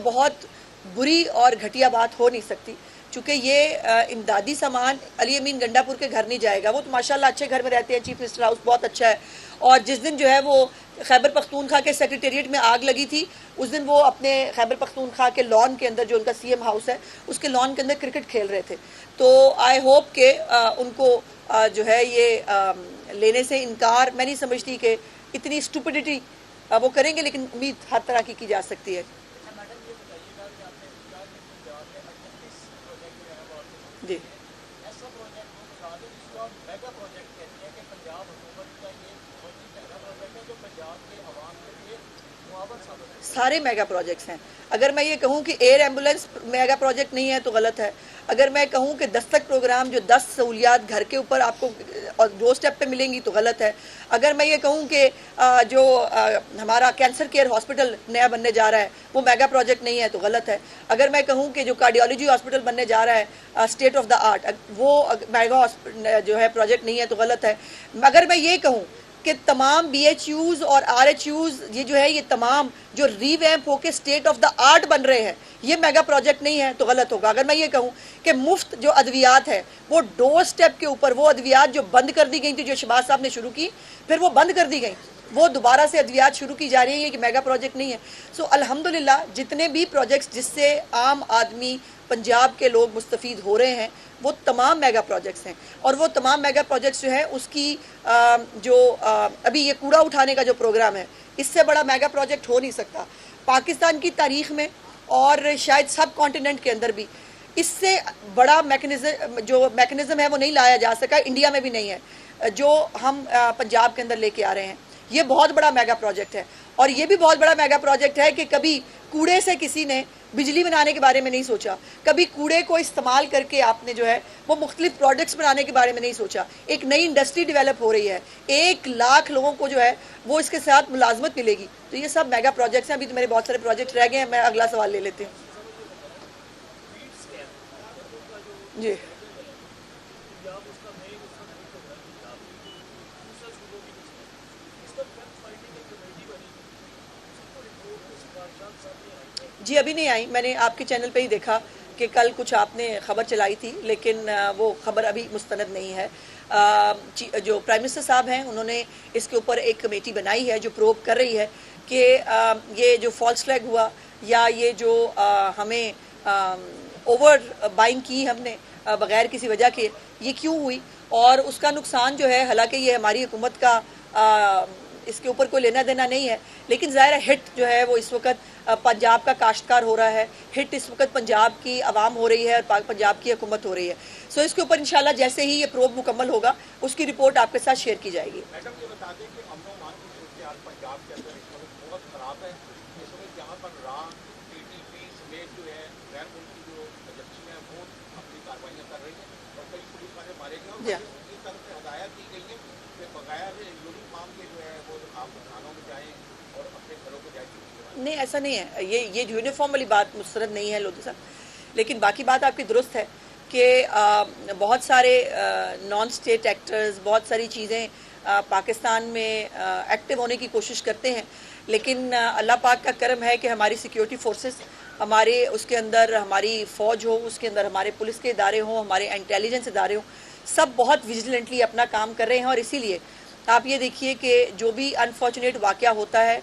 बहुत बुरी और घटिया बात हो नहीं सकती, चूँकि ये इमदादी सामान अली अमीन गंडापुर के घर नहीं जाएगा। वो तो माशाल्लाह अच्छे घर में रहते हैं, चीफ मिनिस्टर हाउस बहुत अच्छा है। और जिस दिन जो है वो खैबर पख्तूनख्वा के सेक्रेटेरिएट में आग लगी थी, उस दिन वो अपने खैबर पख्तूनख्वा के लॉन के अंदर, जो उनका सीएम हाउस है, उसके लॉन के अंदर क्रिकेट खेल रहे थे। तो आई होप के उनको जो है ये लेने से इनकार, मैं नहीं समझती कि इतनी स्टूपिडिटी वो करेंगे, लेकिन उम्मीद हर तरह की जा सकती है। जी सारे मेगा प्रोजेक्ट्स हैं। अगर मैं ये कहूँ कि एयर एम्बुलेंस मेगा प्रोजेक्ट नहीं है तो गलत है। अगर मैं कहूँ कि दस्तक प्रोग्राम जो 10 सहूलियात घर के ऊपर आपको और डोर स्टेप पे मिलेंगी तो गलत है। अगर मैं ये कहूँ कि जो हमारा कैंसर केयर हॉस्पिटल नया बनने जा रहा है वो मेगा प्रोजेक्ट नहीं है तो गलत है। अगर मैं कहूँ कि जो कार्डियोलॉजी हॉस्पिटल बनने जा रहा है स्टेट ऑफ द आर्ट, वो मेगा जो है प्रोजेक्ट नहीं है तो गलत है। अगर मैं ये कहूँ कि तमाम BHUs और RHUs ये जो है ये तमाम जो रीवैम्प होके स्टेट ऑफ द आर्ट बन रहे हैं ये मेगा प्रोजेक्ट नहीं है तो गलत होगा। अगर मैं ये कहूँ कि मुफ्त जो अद्वियात है वो डोर स्टेप के ऊपर, वो अद्वियात जो बंद कर दी गई थी, जो शहबाज साहब ने शुरू की फिर वो बंद कर दी गई, वो दोबारा से अद्वियात शुरू की जा रही है कि मेगा प्रोजेक्ट नहीं है। सो अल्हम्दुलिल्लाह जितने भी प्रोजेक्ट्स जिससे आम आदमी पंजाब के लोग मुस्तफ़ीद हो रहे हैं वो तमाम मेगा प्रोजेक्ट्स हैं। और वो तमाम मेगा प्रोजेक्ट्स जो है उसकी अभी ये कूड़ा उठाने का जो प्रोग्राम है, इससे बड़ा मेगा प्रोजेक्ट हो नहीं सकता पाकिस्तान की तारीख में, और शायद सब कॉन्टिनेंट के अंदर भी इससे बड़ा मैकेनिज्म है वो नहीं लाया जा सका, इंडिया में भी नहीं है जो हम पंजाब के अंदर लेके आ रहे हैं। ये बहुत बड़ा मेगा प्रोजेक्ट है। और ये भी बहुत बड़ा मेगा प्रोजेक्ट है कि कभी कूड़े से किसी ने बिजली बनाने के बारे में नहीं सोचा, कभी कूड़े को इस्तेमाल करके आपने जो है वो मुख्तलिफ प्रोडक्ट्स बनाने के बारे में नहीं सोचा। एक नई इंडस्ट्री डेवलप हो रही है, 1 लाख लोगों को जो है वो इसके साथ मुलाजमत मिलेगी। तो ये सब मेगा प्रोजेक्ट्स हैं। अभी तो मेरे बहुत सारे प्रोजेक्ट रह गए हैं, मैं अगला सवाल ले लेती हूँ। जी जी अभी नहीं आई, मैंने आपके चैनल पे ही देखा कि कल कुछ आपने खबर चलाई थी, लेकिन वो खबर अभी मुस्तनद नहीं है। जो प्राइम मिनिस्टर साहब हैं उन्होंने इसके ऊपर एक कमेटी बनाई है जो प्रोब कर रही है कि ये जो फॉल्स फ्लैग हुआ या ये जो हमें ओवर बाइंग की हमने बगैर किसी वजह के, ये क्यों हुई और उसका नुकसान जो है, हालांकि ये हमारी हुकूमत का इसके ऊपर कोई लेना देना नहीं है, लेकिन ज़ाहिर है हिट जो है वो इस वक्त पंजाब का काश्तकार हो रहा है, हिट इस वक्त पंजाब की आवाम हो रही है और पंजाब की हुकूमत हो रही है। सो इसके ऊपर इंशाल्लाह जैसे ही ये प्रोब मुकम्मल होगा उसकी रिपोर्ट आपके साथ शेयर की जाएगी। मैडम ये बता दें कि अमन-ओ-मान की सूरत पंजाब के अंदर इस वक्त बहुत खराब है। इस वक्त यहाँ पर TTP समेत जो है गैर मुल्की जो एजेंसी है वो अपनी कार्रवाइयाँ कर रही हैं और कई पुलिस वाले मारे गए और इस तरह से हदायत दी गई है कि बगैर यूनिफॉर्म के जो है वो आप थानों में जाएँ और अपने घरों को जाए। नहीं, ऐसा नहीं है, ये यूनिफॉर्म वाली बात मुस्तरद नहीं है लोधी साहब, लेकिन बाकी बात आपकी दुरुस्त है कि बहुत सारे नॉन स्टेट एक्टर्स, बहुत सारी चीज़ें पाकिस्तान में एक्टिव होने की कोशिश करते हैं, लेकिन अल्लाह पाक का करम है कि हमारी सिक्योरिटी फोर्सेस, हमारे उसके अंदर हमारी फ़ौज हो, उसके अंदर हमारे पुलिस के इदारे हों, हमारे इंटेलिजेंस इदारे हों, सब बहुत विजिलेंटली अपना काम कर रहे हैं। और इसीलिए आप ये देखिए कि जो भी अनफॉर्चुनेट वाक़या होता है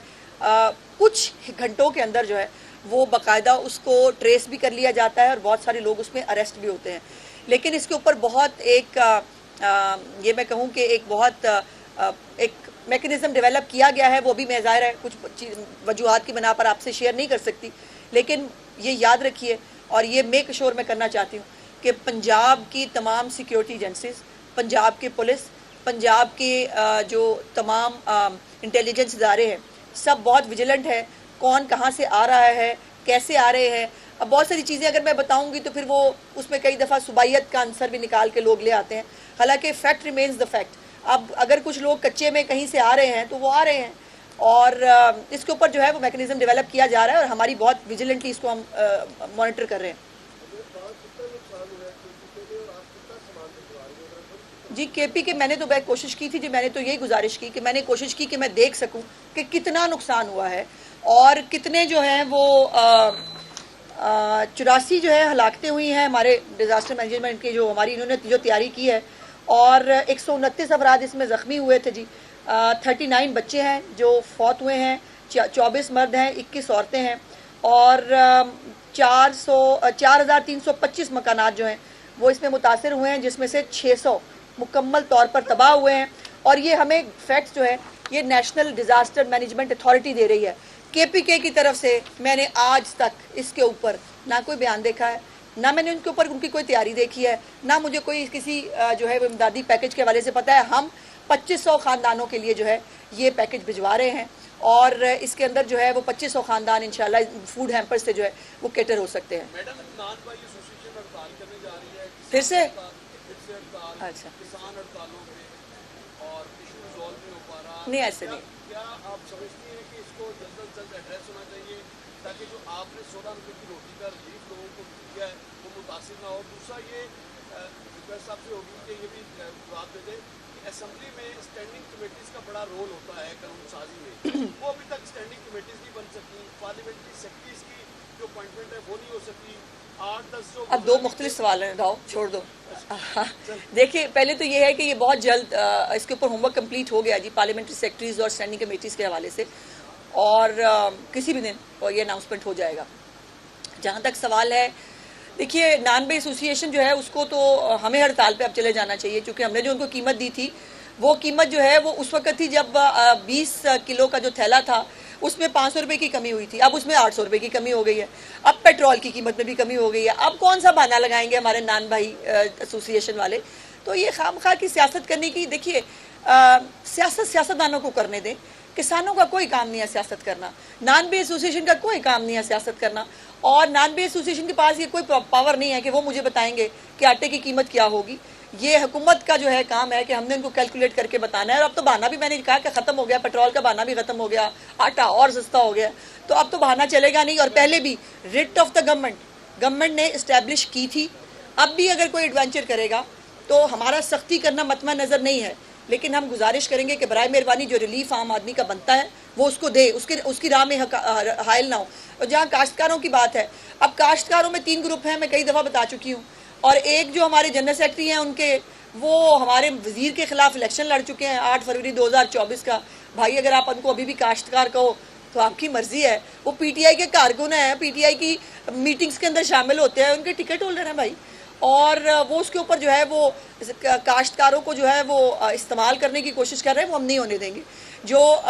कुछ घंटों के अंदर जो है वो बाकायदा उसको ट्रेस भी कर लिया जाता है और बहुत सारे लोग उसमें अरेस्ट भी होते हैं। लेकिन इसके ऊपर बहुत ये मैं कहूँ कि एक बहुत एक मैकेनिज़्म डेवलप किया गया है, वो भी मैं ज़ाहिर है कुछ वजूहात की बिना पर आपसे शेयर नहीं कर सकती, लेकिन ये याद रखिए और ये मेक श्योर मैं करना चाहती हूँ कि पंजाब की तमाम सिक्योरिटी एजेंसीज, पंजाब की पुलिस, पंजाब के जो तमाम इंटेलिजेंस इदारे हैं, सब बहुत विजिलेंट है। कौन कहाँ से आ रहा है, कैसे आ रहे हैं, अब बहुत सारी चीज़ें अगर मैं बताऊंगी तो फिर वो उसमें कई दफ़ा सुबाइयत का आंसर भी निकाल के लोग ले आते हैं, हालांकि फैक्ट रिमेन्स द फैक्ट। अब अगर कुछ लोग कच्चे में कहीं से आ रहे हैं तो वो आ रहे हैं और इसके ऊपर जो है वो मैकेनिज़्म डेवलप किया जा रहा है और हमारी बहुत विजिलेंटली इसको हम मॉनिटर कर रहे हैं। जी KP के मैंने तो कोशिश की थी जी, मैंने तो यही गुजारिश की कि मैंने कोशिश की कि मैं देख सकूं कि कितना नुकसान हुआ है और कितने जो हैं वो 84 जो है हलाकतें हुई हैं हमारे डिज़ास्टर मैनेजमेंट की, जो हमारी इन्होंने जो तैयारी की है, और 129 अफराद इसमें ज़ख्मी हुए थे जी। 39 बच्चे हैं जो फौत हुए हैं, 24 मर्द हैं, 21 औरतें हैं, और 4,325 मकानात जो हैं वो इसमें मुतासर हुए हैं, जिसमें से 600 मुकम्मल तौर पर तबाह हुए हैं। और ये हमें फैक्ट्स जो है ये नेशनल डिज़ास्टर मैनेजमेंट अथॉरिटी दे रही है। KPK की तरफ से मैंने आज तक इसके ऊपर ना कोई बयान देखा है, ना मैंने उनके ऊपर उनकी कोई तैयारी देखी है, ना मुझे कोई किसी जो है वो इमदादी पैकेज के हवाले से पता है। हम 2500 ख़ानदानों के लिए जो है ये पैकेज भिजवा रहे हैं, और इसके अंदर जो है वो 2500 ख़ानदान इंशाल्लाह फूड हैम्पर से जो है वो कैटर हो सकते हैं। मैडम, नान भाई एसोसिएशन हड़ताल करने जा रही है, फिर से हड़ताल, अच्छा, किसान हड़तालों पे, और इशू रिजॉल्व नहीं हो पा रहा। नहीं ऐसे नहीं। क्या आप समझती हैं कि इसको जल्द से जल्द एड्रेस होना चाहिए, ताकि जो आपने 16 रुपये की रोटी का रिलीफ लोगों को दिया है वो मुतासिर ना हो? दूसरा ये रिक्वेस्ट आपसे होगी कि ये भी बात दे दें कि असेंबली में स्टैंडिंग कमेटीज़ का बड़ा रोल होता है कानून साजी में, वो अभी तक स्टैंडिंग कमेटीज़ नहीं बन सकी, पार्लियामेंट्री सेक्रेटरीज की जो अपॉइंटमेंट है वो नहीं हो सकी। 8-10 जो अब दो मुख्तलिफ सवाल हैं, राव छोड़ दो। देखिए, पहले तो ये है कि ये बहुत जल्द इसके ऊपर होमवर्क कंप्लीट हो गया जी, पार्लियामेंट्री सेक्रेटरीज और स्टैंडिंग कमेटीज़ के हवाले से, और किसी भी दिन और ये अनाउंसमेंट हो जाएगा। जहाँ तक सवाल है, देखिए, नान बे एसोसिएशन जो है उसको तो हमें हड़ताल पे अब चले जाना चाहिए, क्योंकि हमने जो उनको कीमत दी थी वो कीमत जो है वो उस वक्त थी जब 20 किलो का जो थैला था उसमें 500 रुपये की कमी हुई थी, अब उसमें 800 रुपये की कमी हो गई है। अब पेट्रोल की कीमत में भी कमी हो गई है। अब कौन सा बहाना लगाएंगे हमारे नान भाई एसोसिएशन वाले? तो ये खामखा की सियासत करने की, देखिए, सियासत सियासतदानों को करने दें। किसानों का कोई काम नहीं है सियासत करना, नान बे एसोसिएशन का कोई काम नहीं है सियासत करना, और नान बे एसोसिएशन के पास ये कोई पावर नहीं है कि वो मुझे बताएंगे कि आटे की कीमत क्या होगी। ये हुकूमत का जो है काम है कि हमने उनको कैलकुलेट करके बताना है। और अब तो बहाना भी मैंने कहा कि ख़त्म हो गया, पेट्रोल का बहाना भी ख़त्म हो गया, आटा और सस्ता हो गया, तो अब तो बहाना चलेगा नहीं। और पहले भी रिट ऑफ द गवर्नमेंट ने इस्टेब्लिश की थी, अब भी अगर कोई एडवेंचर करेगा तो हमारा सख्ती करना मतमा नज़र नहीं है, लेकिन हम गुजारिश करेंगे कि बराए मेहरबानी जो रिलीफ आम आदमी का बनता है वो उसको दे, उसकी राह में हायल ना हो। और जहाँ काश्तकारों की बात है, अब काश्तकारों में 3 ग्रुप हैं, मैं कई दफ़ा बता चुकी हूँ, और एक जो हमारे जनरल सेक्रेटरी हैं उनके, वो हमारे वजीर के खिलाफ इलेक्शन लड़ चुके हैं 8 फरवरी 2024 का। भाई, अगर आप उनको अभी भी काश्तकार कहो तो आपकी मर्जी है, वो PTI के कारकुन हैं, PTI की मीटिंग्स के अंदर शामिल होते हैं, उनके टिकट होल्डर हैं भाई, और वो उसके ऊपर जो है वो काश्तकारों को जो है वो इस्तेमाल करने की कोशिश कर रहे हैं, वो हम नहीं होने देंगे। जो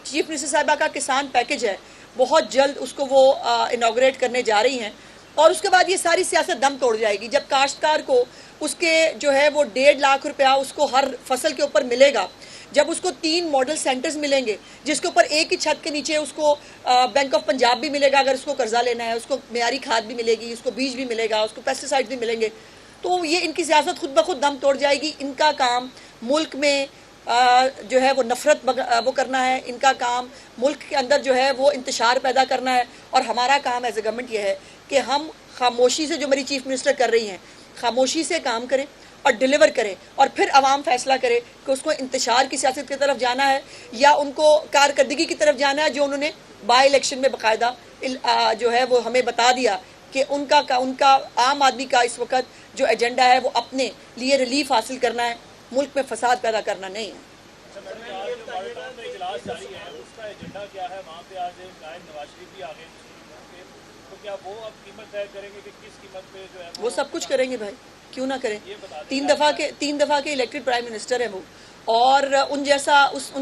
चीफ मिनिस्टर साहिबा का किसान पैकेज है, बहुत जल्द उसको वो इनॉग्रेट करने जा रही हैं, और उसके बाद ये सारी सियासत दम तोड़ जाएगी जब काश्तकार को उसके जो है वो 1.5 लाख रुपया उसको हर फसल के ऊपर मिलेगा, जब उसको 3 मॉडल सेंटर्स मिलेंगे जिसके ऊपर एक ही छत के नीचे उसको बैंक ऑफ पंजाब भी मिलेगा अगर उसको कर्जा लेना है, उसको मेयारी खाद भी मिलेगी, उसको बीज भी मिलेगा, उसको पेस्टिसाइड भी मिलेंगे, तो ये इनकी सियासत खुद ब खुद दम तोड़ जाएगी। इनका काम मुल्क में जो है वो नफरत वो करना है, इनका काम मुल्क के अंदर जो है वो इंतशार पैदा करना है, और हमारा काम एज ए गवर्नमेंट ये है कि हम खामोशी से, जो मेरी चीफ मिनिस्टर कर रही हैं, खामोशी से काम करें और डिलीवर करें, और फिर अवाम फैसला करे कि उसको इंतशार की सियासत की तरफ जाना है या उनको कारकर्दगी की तरफ जाना है, जो उन्होंने बाई इलेक्शन में बाकायदा जो है वो हमें बता दिया कि उनका आम आदमी का इस वक्त जो एजेंडा है वो अपने लिए रिलीफ हासिल करना है, मुल्क में फसाद पैदा करना नहीं है। वो सब कुछ करेंगे भाई, क्यों ना करें। 3 दफ़ा के इलेक्टेड प्राइम मिनिस्टर हैं वो, और उन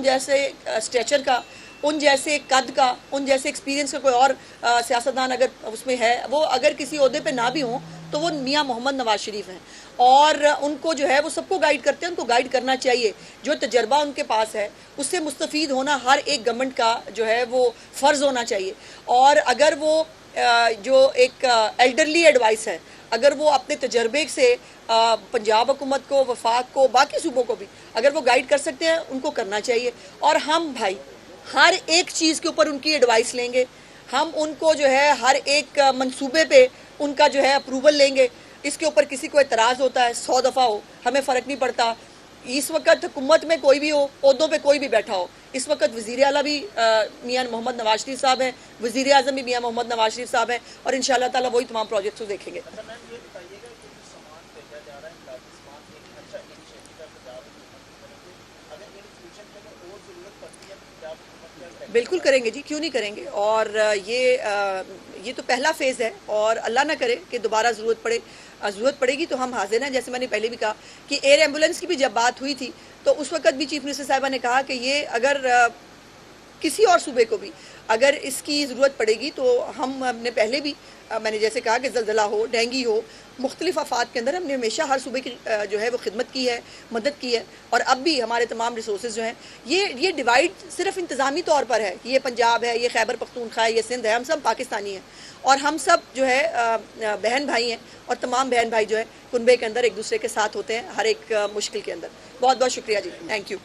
जैसे स्टेचर का, उन जैसे कद का, उन जैसे एक्सपीरियंस का कोई और सियासतदान अगर उसमें है, वो अगर किसी ओहदे पे ना भी हों तो वो मियाँ मोहम्मद नवाज शरीफ हैं, और उनको जो है वो सबको गाइड करते हैं, उनको गाइड करना चाहिए। जो तजर्बा उनके पास है उससे मुस्तफ़ीद होना हर एक गवर्नमेंट का जो है वो फ़र्ज़ होना चाहिए। और अगर वो जो एक एल्डरली एडवाइस है, अगर वो अपने तजर्बे से पंजाब हुकूमत को, वफाक को, बाकी सूबों को भी अगर वो गाइड कर सकते हैं, उनको करना चाहिए। और हम भाई हर एक चीज़ के ऊपर उनकी एडवाइस लेंगे, हम उनको जो है हर एक मंसूबे पे उनका जो है अप्रूवल लेंगे। इसके ऊपर किसी को एतराज़ होता है 100 दफ़ा हो, हमें फ़र्क नहीं पड़ता। इस वक्त हुकूमत में कोई भी हो, ओहदों पे कोई भी बैठा हो, इस वक्त वज़ीर आला भी मियां मोहम्मद नवाज शरीफ साहब हैं, वज़ीर आज़म भी मियां मोहम्मद नवाज शरीफ साहब हैं और इंशाअल्लाह ताला वही तमाम प्रोजेक्ट्स को देखेंगे। अच्छा मैम, ये बताइएगा कि जो सामान भेजा जा रहा है राजस्थान में, एक अच्छा इनिशिएटिव है पंजाब हुकूमत की तरफ से, अगर इन फ्यूचर में अगर और ज़रूरत पड़ती है तो पंजाब हुकूमत क्या करेगी? बिल्कुल करेंगे जी, क्यों नहीं करेंगे। और ये तो पहला फेज़ है और अल्लाह ना करे कि दोबारा ज़रूरत पड़ेगी तो हम हाजिर हैं। जैसे मैंने पहले भी कहा कि एयर एम्बुलेंस की भी जब बात हुई थी तो उस वक्त भी चीफ मिनिस्टर साहिबा ने कहा कि ये अगर किसी और सूबे को भी अगर इसकी ज़रूरत पड़ेगी तो हमने पहले भी मैंने जैसे कहा कि ज़लज़ला हो, डेंगू हो, मुख्तलिफ आफात के अंदर हमने हमेशा हर सूबे की जो है वो खिदमत की है, मदद की है। और अब भी हमारे तमाम रिसोर्स जो हैं ये डिवाइड सिर्फ इंतज़ामी तौर पर है कि ये पंजाब है, ये खैबर पख्तूनख्वा है, ये सिंध है। हम सब पाकिस्तानी हैं और हम सब जो है बहन भाई हैं और तमाम बहन भाई जो है कुनबे के अंदर एक दूसरे के साथ होते हैं हर एक मुश्किल के अंदर। बहुत बहुत शुक्रिया जी, थैंक यू।